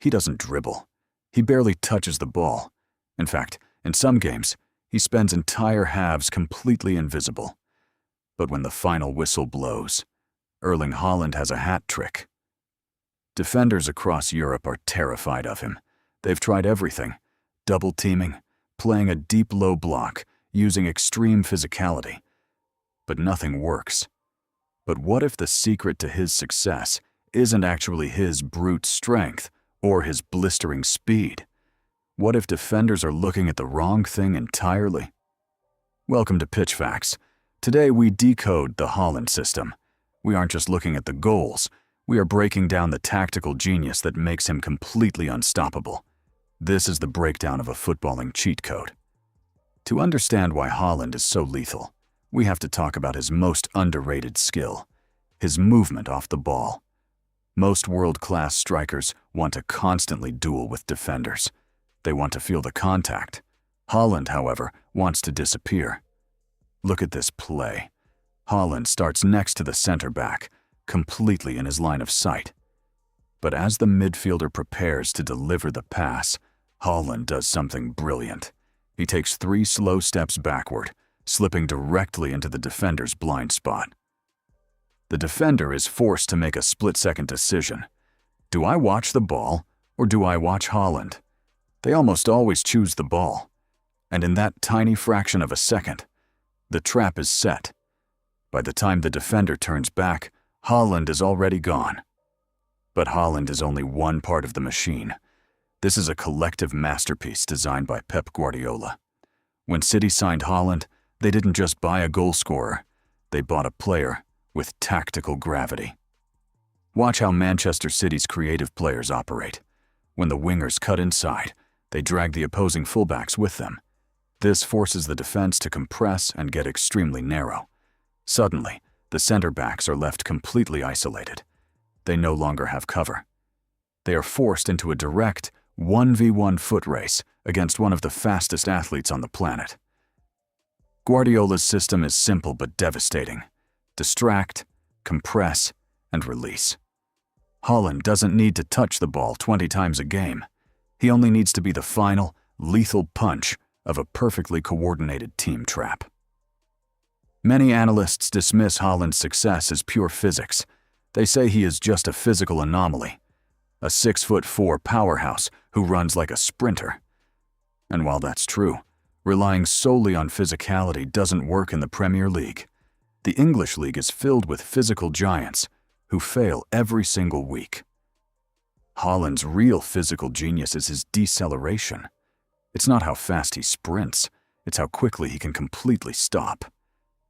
He doesn't dribble. He barely touches the ball. In fact, in some games, he spends entire halves completely invisible. But when the final whistle blows, Erling Haaland has a hat trick. Defenders across Europe are terrified of him. They've tried everything: double teaming, playing a deep low block, using extreme physicality. But nothing works. But what if the secret to his success isn't actually his brute strength or his blistering speed? What if defenders are looking at the wrong thing entirely? Welcome to Pitch Facts. Today we decode the Haaland system. We aren't just looking at the goals, we are breaking down the tactical genius that makes him completely unstoppable. This is the breakdown of a footballing cheat code. To understand why Haaland is so lethal, we have to talk about his most underrated skill: his movement off the ball. Most world-class strikers want to constantly duel with defenders. They want to feel the contact. Haaland, however, wants to disappear. Look at this play. Haaland starts next to the center back, completely in his line of sight. But as the midfielder prepares to deliver the pass, Haaland does something brilliant. He takes 3 slow steps backward, slipping directly into the defender's blind spot. The defender is forced to make a split-second decision. Do I watch the ball, or do I watch Haaland? They almost always choose the ball. And in that tiny fraction of a second, the trap is set. By the time the defender turns back, Haaland is already gone. But Haaland is only one part of the machine. This is a collective masterpiece designed by Pep Guardiola. When City signed Haaland, they didn't just buy a goal scorer, they bought a player with tactical gravity. Watch how Manchester City's creative players operate. When the wingers cut inside, they drag the opposing fullbacks with them. This forces the defense to compress and get extremely narrow. Suddenly, the center backs are left completely isolated. They no longer have cover. They are forced into a direct 1v1 foot race against one of the fastest athletes on the planet. Guardiola's system is simple but devastating. Distract, compress, and release. Haaland doesn't need to touch the ball 20 times a game. He only needs to be the final, lethal punch of a perfectly coordinated team trap. Many analysts dismiss Haaland's success as pure physics. They say he is just a physical anomaly, a 6'4" powerhouse who runs like a sprinter. And while that's true, relying solely on physicality doesn't work in the Premier League. The English League is filled with physical giants who fail every single week. Haaland's real physical genius is his deceleration. It's not how fast he sprints, it's how quickly he can completely stop.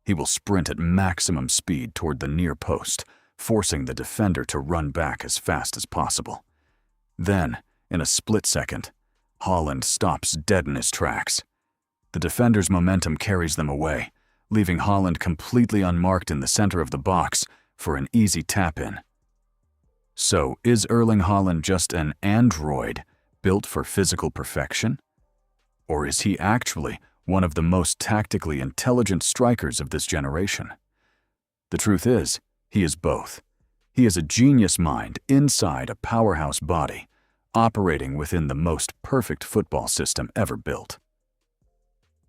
He will sprint at maximum speed toward the near post, forcing the defender to run back as fast as possible. Then, in a split second, Haaland stops dead in his tracks. The defender's momentum carries them away, leaving Haaland completely unmarked in the center of the box for an easy tap-in. So, is Erling Haaland just an android built for physical perfection? Or is he actually one of the most tactically intelligent strikers of this generation? The truth is, he is both. He is a genius mind inside a powerhouse body, operating within the most perfect football system ever built.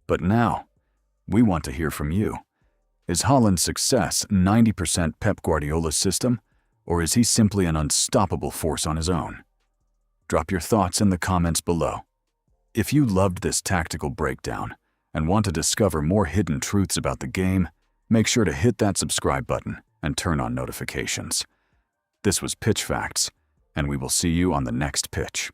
But now, we want to hear from you. Is Haaland's success 90% Pep Guardiola's system, or is he simply an unstoppable force on his own? Drop your thoughts in the comments below. If you loved this tactical breakdown and want to discover more hidden truths about the game, make sure to hit that subscribe button and turn on notifications. This was Pitch Facts, and we will see you on the next pitch.